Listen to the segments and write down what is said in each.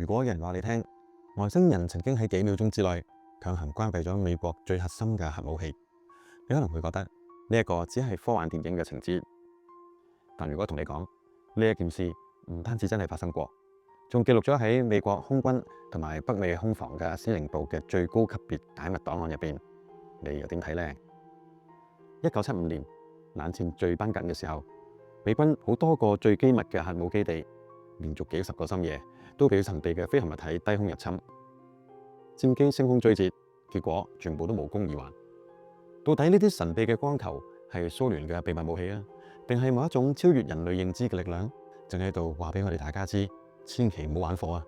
如果有人話你聽，外星人曾經喺幾秒鐘之內強行關閉咗美國最核心嘅核武器，你可能會覺得呢一個只係科幻電影嘅情節。但如果同你講呢一件事唔單止真係發生過，仲記錄咗喺美國空軍同埋北美空防嘅司令部嘅最高級別解密檔案入邊，你又點睇呢？1975年冷戰最繃緊嘅時候，美軍好多個最機密嘅核武基地，連續幾十個深夜都俾神秘嘅飛行物體低空入侵，戰機升空追截，結果全部都無功而還。到底呢啲神秘嘅光球係蘇聯嘅秘密武器啊，定係某一種超越人類認知嘅力量，正喺度話俾我哋大家知，千祈唔好玩火啊！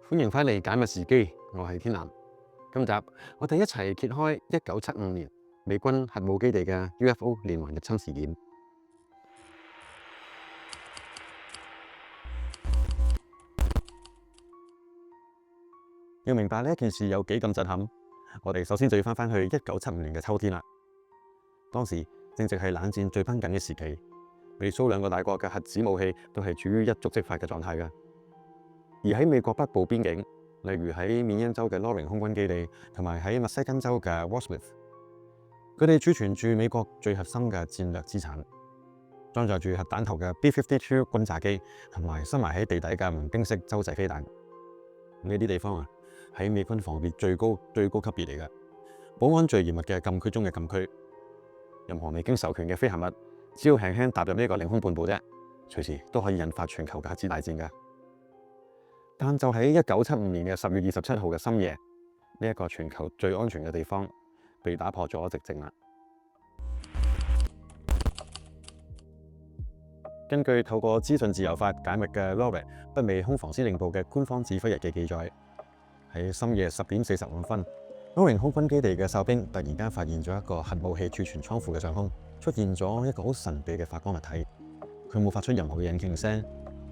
歡迎翻嚟解密時機，我係天南。今集我哋一齊揭開1975年美軍核武基地嘅 UFO 連環入侵事件。要明白呢件事有幾咁震撼，我哋首先就要翻去1975年嘅秋天啦。當時正值係冷戰最繃緊嘅時期，美蘇兩個大國嘅核子武器都係處於一觸即發嘅狀態嘅。而喺美國北部邊境，例如喺緬因州嘅 Loring 空軍基地，同埋喺密西根州嘅 Wardsmith， 佢哋儲存住美國最核心嘅戰略資產，裝載住核彈頭嘅 B-52 轟炸機，同埋深埋喺地底嘅無冰式洲際飛彈。呢啲地方啊，喺美軍防備最高級別嚟嘅，保安最嚴密嘅禁區中嘅禁區。任何未經授權嘅飛行物，只要輕輕踏入呢個領空半步啫，隨時都可以引發全球嘅核子大戰㗎。但就喺1975年嘅10月27號嘅深夜，呢一個全球最安全嘅地方被打破咗寂靜啦。根據透過資訊自由法解密嘅 NORAD 北美空防司令部嘅官方指揮日記記載，喺深夜10點45分，Loring 空軍基地嘅哨兵突然間發現咗一個核武器儲存倉庫嘅上空出現咗一個好神秘嘅發光物體，佢冇發出任何嘅引擎聲。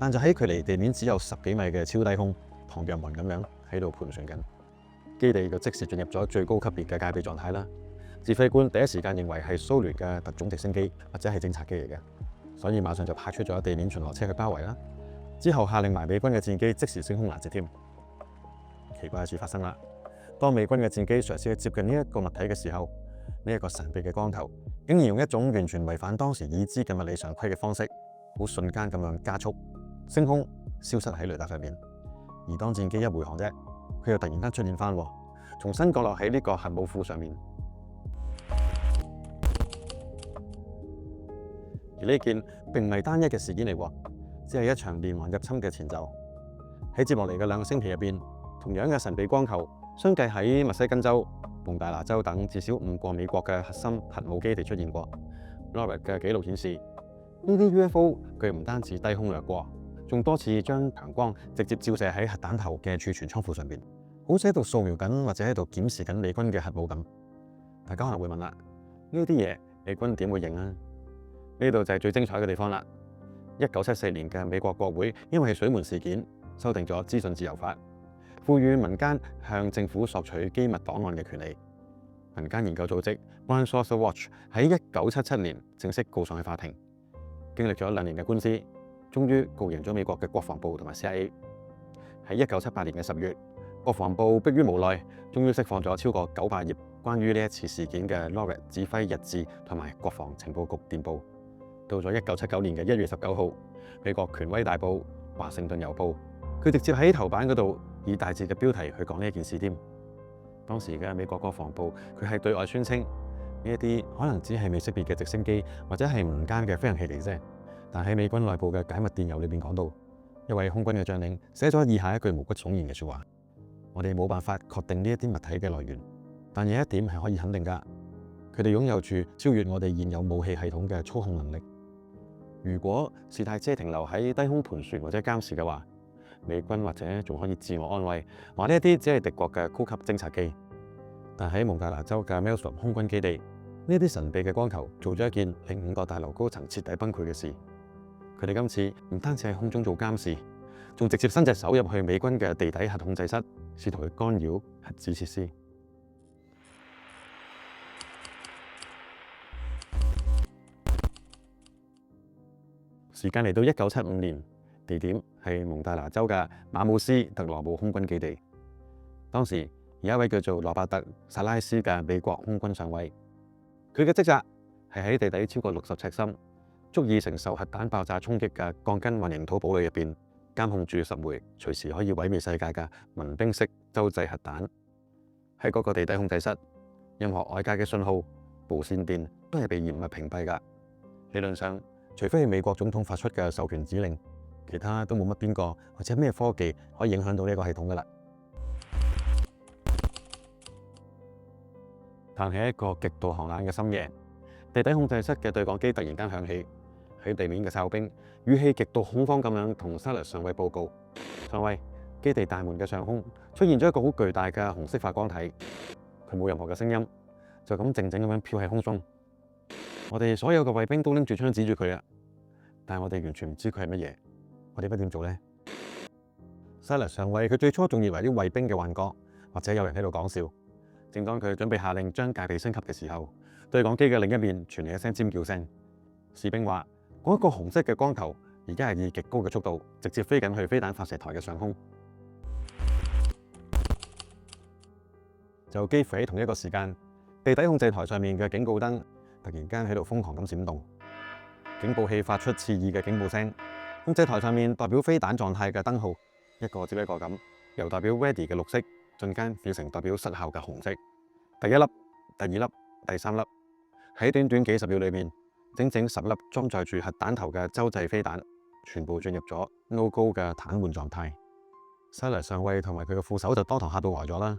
但就喺距離地面只有10幾米嘅超低空，唐若雲咁樣喺度盤旋緊，基地就即時進入咗最高級別嘅戒備狀態啦。指揮官第一時間認為係蘇聯嘅特種直升機或者係偵察機嚟嘅，所以馬上就派出咗地面巡邏車去包圍啦。之後下令埋美軍嘅戰機即時升空攔截添。奇怪嘅事發生啦，當美軍嘅戰機嘗試去接近呢一個物體嘅時候，呢一個神秘嘅光球竟然用一種完全違反當時已知嘅物理常規嘅方式，好瞬間咁樣加速升空，消失喺雷達上面。而當戰機一回航啫，佢又突然間出現翻，重新降落喺呢個核武庫上面。而呢件並唔係單一嘅事件嚟喎，只係一場連環入侵嘅前奏。喺接落嚟嘅2個星期入邊，同樣嘅神秘光球相繼喺密西根州、蒙大拿州等至少5個美國嘅核心核武基地出現過。NORAD 嘅記錄顯示，呢啲 UFO 佢唔單止低空掠過，仲多次將強光直接照射喺核彈頭嘅儲存倉庫上邊，好似喺度掃描緊或者喺度檢視緊美軍嘅核武咁。大家可能會問啦，呢啲嘢美軍點會認啊？呢度就係最精彩嘅地方啦。1974年嘅美國國會因為水門事件修訂咗資訊自由法，賦予民間向政府索取機密檔案嘅權利。民間研究組織 Blind Saucer Watch 喺1977年正式告上去法庭，經歷咗2年嘅官司，終於告贏咗美國嘅國防部同埋 CIA。喺1978年嘅10月，國防部迫於無奈，終於釋放咗超過900頁關於呢一次事件嘅 NORAD 指揮日誌同埋國防情報局電報。到咗1979年嘅1月19號，美國權威大報《華盛頓郵報》，佢直接喺頭版嗰度以大字嘅標題去講呢一件事添。當時嘅美國國防部佢係對外宣稱，呢一啲可能只係未識別嘅直升機或者係民間嘅飛行器嚟啫。但喺美軍內部嘅解密電郵裏邊講到，一位空軍嘅將領寫咗以下一句毛骨悚然嘅說話：我哋冇辦法確定呢一啲物體嘅來源，但有一點係可以肯定㗎，佢哋擁有住超越我哋現有武器系統嘅操控能力。如果事態只係停留喺低空盤旋或者監視嘅話，美軍或者仲可以自我安慰，話呢一啲只係敵國嘅高級偵察機。但喺蒙大拿州嘅 Maelstrom 空軍基地，呢啲神秘嘅光球做咗一件令5個大樓高層徹底崩潰嘅事。佢哋今次唔單止喺空中做監視，仲直接伸隻手入去美軍嘅地底核控制室，試圖去干擾核子設施。時間嚟到1975年地點係蒙大拿州嘅馬姆斯特羅姆空軍基地。當時有一位叫做羅伯特·薩拉斯嘅美國空軍上尉，佢嘅職責係喺地底超過60尺深，足以承受核彈爆炸衝擊嘅鋼筋混凝土堡壘入邊，監控住10枚隨時可以毀滅世界嘅民兵式洲際核彈。喺嗰個地底控制室，任何外界嘅信號、無線電都係被嚴密屏蔽㗎。理論上，除非係美國總統發出嘅授權指令，其他都冇乜邊個或者咩科技可以影響到呢個系統㗎啦。但係一個極度寒冷嘅深夜，地底控制室嘅對講機突然間響起，喺地面嘅哨兵語氣極度恐慌咁樣同沙略上尉報告：上尉，基地大門嘅上空出現咗一個好巨大嘅紅色發光體，佢冇任何嘅聲音，就咁靜靜咁樣飄喺空中。我哋所有嘅衛兵都拎住槍指住佢啊，但係我哋完全唔知佢係乜嘢，我哋應該點做呢？沙略上尉佢最初仲以為啲衛兵嘅幻覺，或者有人喺度講笑。正當佢準備下令將戒備升級嘅時候，對講機嘅另一面傳嚟一聲尖叫聲。士兵話：嗰一個紅色嘅光球而家係以極高嘅速度直接飛緊去飛彈發射台嘅上空。就幾乎喺同一個時間，地底控制台上面嘅警告燈突然間喺度瘋狂咁閃動，警報器發出刺耳嘅警報聲。控制台上面代表飛彈狀態嘅燈號一個接一個咁，由代表 ready 嘅綠色瞬間變成代表失效嘅紅色。第一粒、第二粒、第3粒，喺短短幾十秒裏面，整整10粒裝載住核彈頭嘅洲際飛彈，全部進入咗 no go 嘅癱瘓狀態。沙略上尉同埋佢嘅副手就當堂嚇到呆咗啦。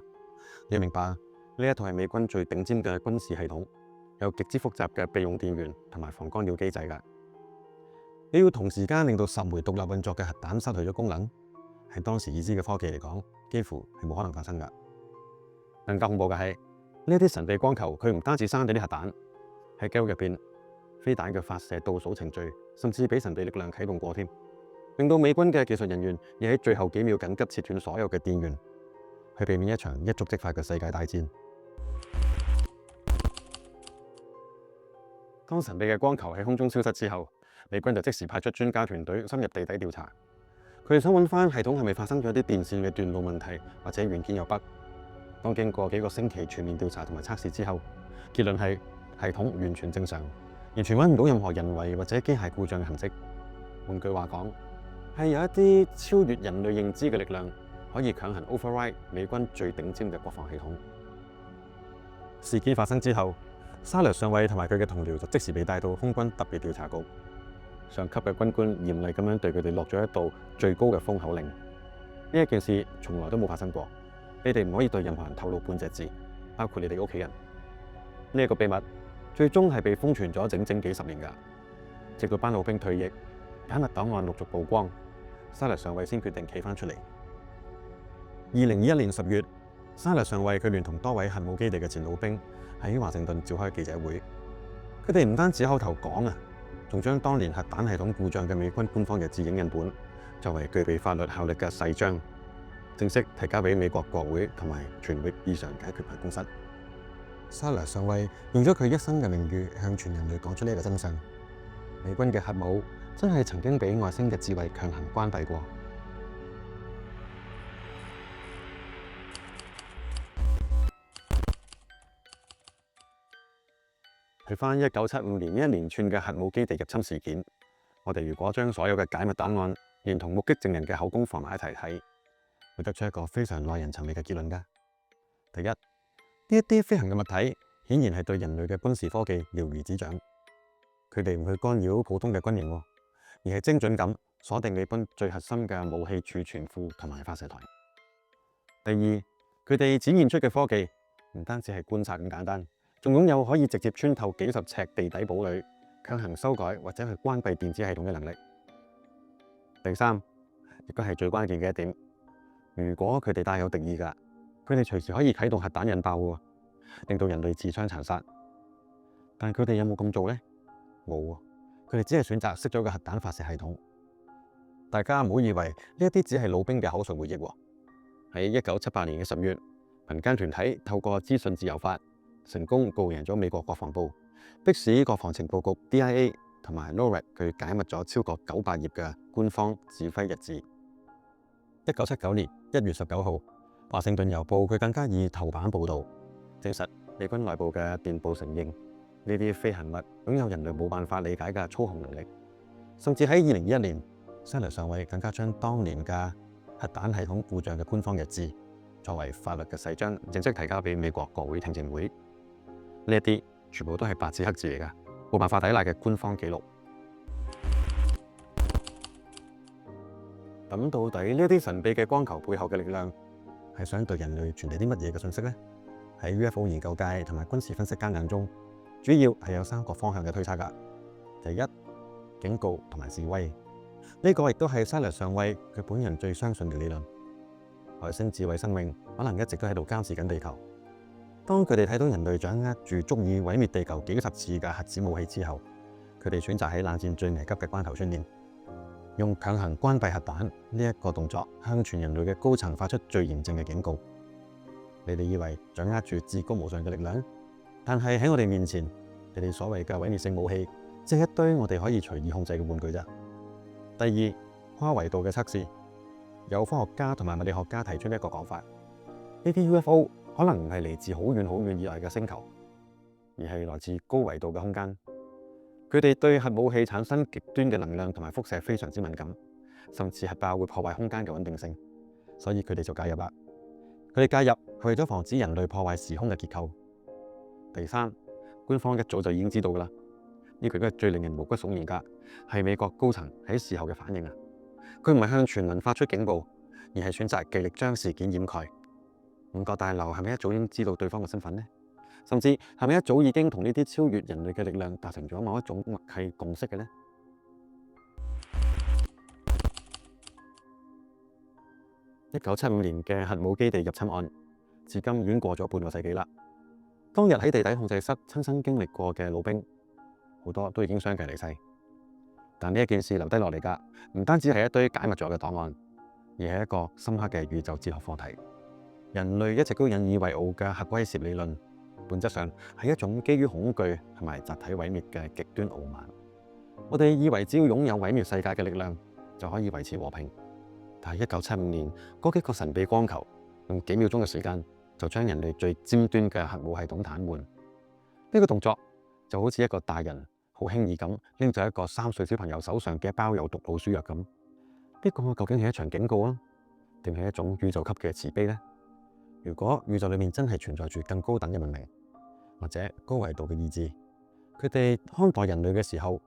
你要明白，呢一套係美軍最頂尖嘅軍事系統，有極之複雜嘅備用電源同埋防干擾機制㗎。你要同時間令到10枚獨立運作嘅核彈失去咗功能，喺當時已知嘅科技嚟講，幾乎係冇可能發生㗎。更加恐怖嘅係，呢啲神秘光球，佢唔單止生咗啲核彈，喺機屋入邊，飛彈嘅發射倒數程序，甚至俾神秘力量啟動過添，令到美軍嘅技術人員要喺最後幾秒緊急切斷所有嘅電源，去避免一場一觸即發嘅世界大戰。當神秘嘅光球喺空中消失之後，美軍就即時派出專家團隊深入地底調查，佢哋想揾翻系統係咪發生咗啲電線嘅斷路問題，或者元件有北。當經過幾個星期全面調查同埋測試之後，結論係系統完全正常，完全揾唔到任何人為或者機械故障嘅痕跡。換句話講，係有一啲超越人類認知嘅力量，可以強行 override 美軍最頂尖嘅國防系統。事件發生之後，沙略上尉同埋佢嘅同僚就即時被帶到空軍特別調查局，上級嘅軍官嚴厲咁樣對佢哋落咗一道最高嘅封口令。呢一件事從來都冇發生過。你哋唔可以對任何人透露半隻字，包括你哋屋企人。呢一個秘密最終係被封存咗整整幾十年㗎，直到班老兵退役，解密檔案陸續曝光，沙略上尉先決定企返出嚟。2021年10月，沙略上尉佢聯同多位核武基地嘅前老兵喺華盛頓召開記者會，佢哋唔單止口頭講啊，仲將當年核彈系統故障嘅美軍官方嘅指引印本，作為具備法律效力嘅誓章，正式提交俾美國國會同埋全域異常解決辦公室。沙略上尉用咗佢一生嘅名譽向全人類講出呢個真相：美軍嘅核武真係曾經俾外星嘅智慧強行關閉過。去返1975年一連串嘅核武基地入侵事件，我哋如果將所有嘅解密檔案連同目擊證人嘅口供放埋一齊睇，會得出一個非常耐人尋味嘅結論㗎。第一，呢一啲飛行嘅物體顯然係對人類嘅軍事科技了如指掌，佢哋唔去干擾普通嘅軍營，而係精準咁鎖定美軍最核心嘅武器儲存庫同埋發射台。第二，佢哋展現出嘅科技唔單止係觀察咁簡單，仲擁有可以直接穿透幾十尺地底堡壘，強行修改或者去關閉電子系統嘅能力。第三，亦都係最關鍵嘅一點，如果佢哋帶有敵意㗎，佢哋隨時可以啟動核彈引爆喎，令到人類自相殘殺。但佢哋有冇咁做呢？冇喎，佢哋只係選擇熄咗個核彈發射系統。大家唔好以為呢一啲只係老兵嘅口述回憶喎。喺1978年嘅10月，民間團體透過資訊自由法成功告贏咗美國國防部，迫使國防情報局 DIA 同埋 NORAD 佢解密咗超過900頁嘅官方指揮日誌。1979年1月19號，華盛頓郵報佢更加以頭版報導，證實美軍內部嘅電報承認呢啲飛行物擁有人類冇辦法理解嘅操控能力。甚至喺2021年，沙略上尉更加將當年嘅核彈系統故障嘅官方日誌作為法律嘅誓章，正式提交俾美國國會聽證會。呢一啲全部都係白紙黑字嚟㗎，冇辦法抵賴嘅官方記錄。咁到底呢啲神秘嘅光球背後嘅力量係想對人類傳遞啲乜嘢嘅信息呢？喺 UFO 研究界同埋軍事分析家眼中，主要係有3個方向嘅推測㗎。第一，警告同埋示威，呢個亦都係沙略上尉佢本人最相信嘅理論。外星智慧生命可能一直都喺度監視緊地球。當佢哋睇到人類掌握住足以毀滅地球幾十次嘅核子武器之後，佢哋選擇喺冷戰最危急嘅關頭出現，用強行關閉核彈呢一個動作，向全人類嘅高層發出最嚴正嘅警告。你哋以為掌握住至高無上嘅力量，但係喺我哋面前，你哋所謂嘅毀滅性武器，即係一堆我哋可以隨意控制嘅玩具啫。第二，跨維度嘅測試，有科學家同埋物理學家提出一個講法，呢啲 UFO 可能唔係嚟自好遠好遠以外嘅星球，而係來自高維度嘅空間。佢哋對核武器產生極端嘅能量同埋輻射非常之敏感，甚至核爆會破壞空間嘅穩定性，所以佢哋就介入啦。佢哋介入係為咗防止人類破壞時空嘅結構。第三，官方一早就已經知道㗎啦，呢個都係最令人毛骨悚然㗎，係美國高層喺事後嘅反應啊！佢唔係向全民發出警報，而係選擇極力將事件掩蓋。五角大樓係咪一早已經知道對方嘅身份呢？甚至係咪一早已經同呢啲超越人類嘅力量達成咗某一種默契共識嘅呢？1975年嘅核武基地入侵案，至今已經過咗半個世紀啦。當日喺地底控制室親身經歷過嘅老兵，好多都已經相繼離世。但呢一件事留低落嚟㗎，唔單止係一堆解密咗嘅檔案，而係一個深刻嘅宇宙哲學課題。人類一直都引以為傲嘅核威懾理論，本質上係一種基於恐懼同埋集體毀滅嘅極端傲慢。我哋以為只要擁有毀滅世界嘅力量，就可以維持和平。但係1975年嗰幾個神秘光球，用幾秒鐘嘅時間就將人類最尖端嘅核武系統癱瘓。呢個動作就好似一個大人好輕易咁拎咗一個3歲小朋友手上嘅一包有毒老鼠藥咁。呢個究竟係一場警告啊，定係一種宇宙級嘅慈悲呢？如果宇宙裏面真係存在住更高等嘅文明，或者高維度嘅意志，佢哋看待人類嘅時候，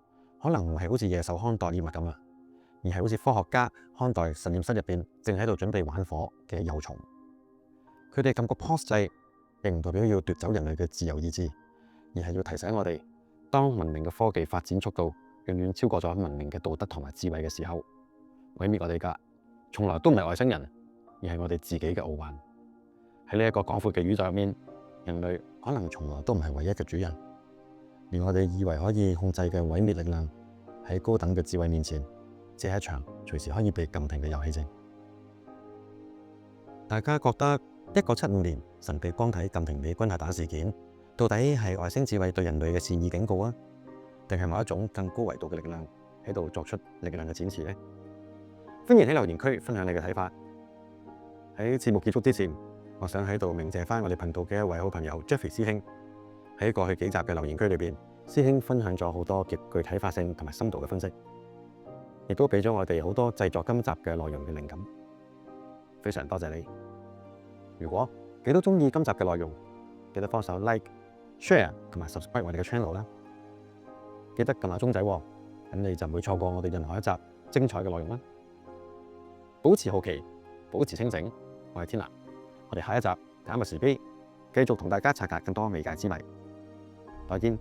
可能唔係好似野獸看待獵物咁啊，而係好似科學家看待實驗室入邊正喺度準備玩火嘅幼蟲。佢哋撳個 pause 掣，並唔代表要奪走人類嘅自由意志，而係要提醒我哋，當文明嘅科技發展速度遠遠超過咗文明嘅道德同埋智慧嘅時候，毀滅我哋㗎，從來都唔係外星人，而係我哋自己嘅傲慢。喺呢一個廣闊嘅宇宙入面，人類可能從來都唔係唯一嘅主人，連我哋以為可以控制嘅毀滅力量，喺高等嘅智慧面前，只係一場隨時可以被撳停嘅遊戲啫。大家覺得1975年神秘光體撳停美軍核彈事件，到底係外星智慧對人類嘅善意警告啊，定係某一種更高維度嘅力量喺度作出力量嘅展示呢？歡迎喺留言區分享你嘅睇法。喺節目結束之前，我想喺度鳴謝翻我哋頻道嘅一位好朋友 Jeffrey 師兄。喺過去幾集嘅留言區裏邊，師兄分享咗好多極具啟發性同埋深度嘅分析，亦都俾咗我哋好多製作今集嘅內容嘅靈感。非常多謝你。如果你都中意今集嘅內容，記得幫手 like、share 同埋 subscribe 我哋嘅 channel 啦。記得撳下鐘仔，咁你就唔會錯過我哋任何一集精彩嘅內容啦。保持好奇，保持清醒。我係天藍。我哋下一集解密時機，繼續同大家拆解更多未解之謎。再見。